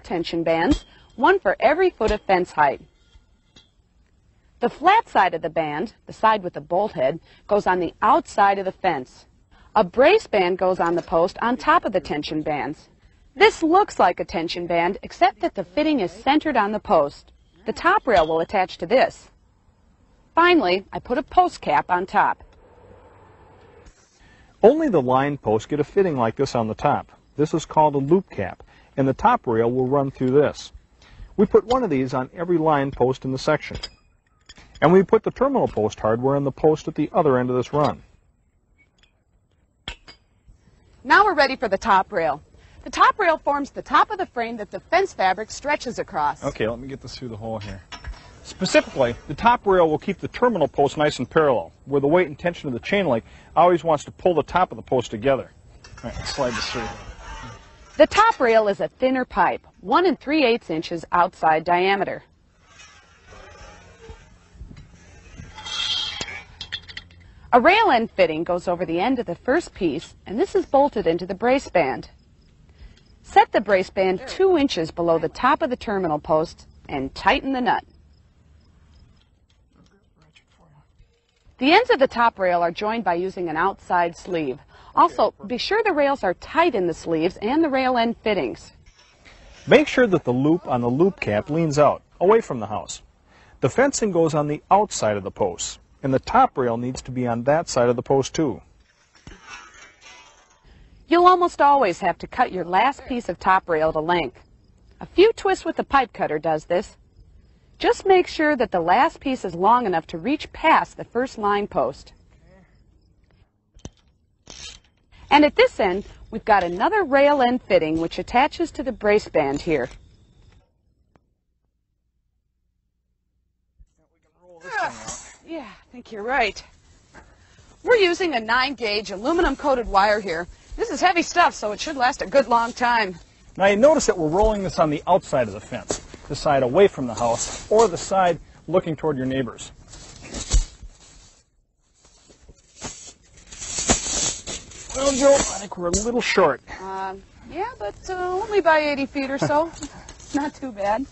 tension bands, one for every foot of fence height. The flat side of the band, the side with the bolt head, goes on the outside of the fence. A brace band goes on the post on top of the tension bands. This looks like a tension band, except that the fitting is centered on the post. The top rail will attach to this. Finally, I put a post cap on top. Only the line posts get a fitting like this on the top. This is called a loop cap, and the top rail will run through this. We put one of these on every line post in the section. And we put the terminal post hardware on the post at the other end of this run. Now we're ready for the top rail. The top rail forms the top of the frame that the fence fabric stretches across. Okay, let me get this through the hole here. Specifically, the top rail will keep the terminal post nice and parallel, where the weight and tension of the chain link always wants to pull the top of the post together. All right, let's slide this through. The top rail is a thinner pipe, 1 3/8 inches outside diameter. A rail end fitting goes over the end of the first piece, and this is bolted into the brace band. Set the brace band 2 inches below the top of the terminal post and tighten the nut. The ends of the top rail are joined by using an outside sleeve. Also, be sure the rails are tight in the sleeves and the rail end fittings. Make sure that the loop on the loop cap leans out, away from the house. The fencing goes on the outside of the posts, and the top rail needs to be on that side of the post too. You'll almost always have to cut your last piece of top rail to length. A few twists with the pipe cutter does this. Just make sure that the last piece is long enough to reach past the first line post. And at this end, we've got another rail end fitting which attaches to the brace band here. Yeah, I think you're right. We're using a 9-gauge aluminum coated wire here. This is heavy stuff, so it should last a good long time. Now you notice that we're rolling this on the outside of the fence, the side away from the house, or the side looking toward your neighbors. Well, Joe, I think we're a little short. Yeah, but only by 80 feet or so. Not too bad.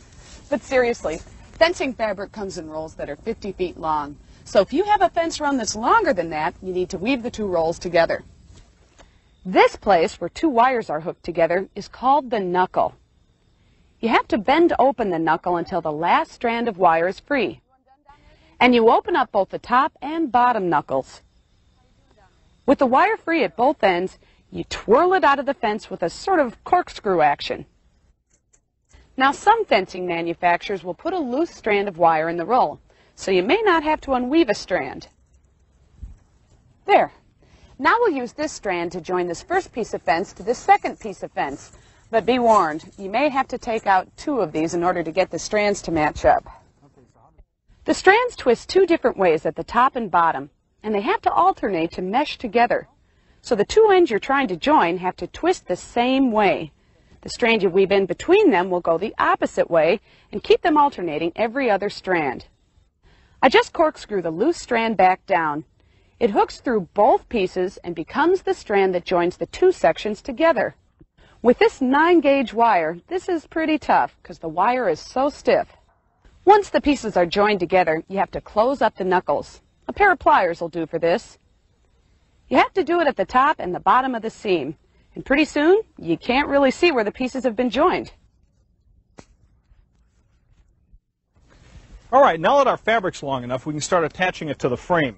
But seriously, fencing fabric comes in rolls that are 50 feet long. So if you have a fence run that's longer than that, you need to weave the 2 rolls together. This place where 2 wires are hooked together is called the knuckle. You have to bend open the knuckle until the last strand of wire is free. And you open up both the top and bottom knuckles. With the wire free at both ends, you twirl it out of the fence with a sort of corkscrew action. Now, some fencing manufacturers will put a loose strand of wire in the roll, so you may not have to unweave a strand. There. Now we'll use this strand to join this first piece of fence to this second piece of fence. But be warned, you may have to take out 2 of these in order to get the strands to match up. The strands twist 2 different ways at the top and bottom, and they have to alternate to mesh together. So the 2 ends you're trying to join have to twist the same way. The strand you weave in between them will go the opposite way and keep them alternating every other strand. I just corkscrew the loose strand back down. It hooks through both pieces and becomes the strand that joins the 2 sections together. With this 9-gauge wire, this is pretty tough because the wire is so stiff. Once the pieces are joined together, you have to close up the knuckles. A pair of pliers will do for this. You have to do it at the top and the bottom of the seam, and pretty soon you can't really see where the pieces have been joined. All right, now that our fabric's long enough, we can start attaching it to the frame.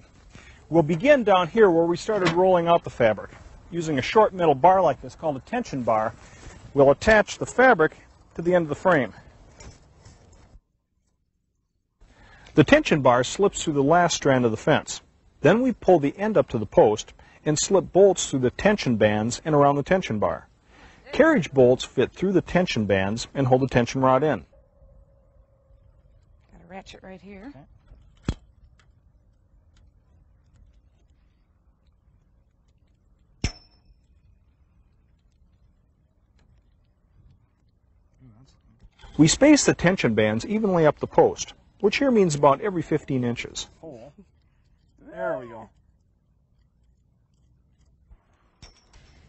We'll begin down here where we started rolling out the fabric. Using a short metal bar like this called a tension bar, we'll attach the fabric to the end of the frame. The tension bar slips through the last strand of the fence. Then we pull the end up to the post and slip bolts through the tension bands and around the tension bar. Carriage bolts fit through the tension bands and hold the tension rod in. Got a ratchet right here. Okay. We space the tension bands evenly up the post, which here means about every 15 inches. There we go.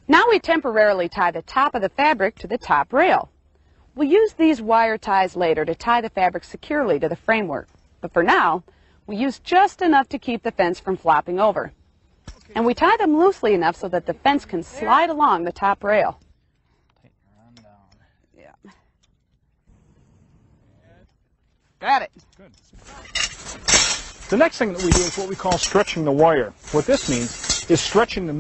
Now we temporarily tie the top of the fabric to the top rail. We'll use these wire ties later to tie the fabric securely to the framework, but for now, we use just enough to keep the fence from flopping over. And we tie them loosely enough so that the fence can slide along the top rail. Yeah. Got it. Good. The next thing that we do is what we call stretching the wire. What this means is stretching the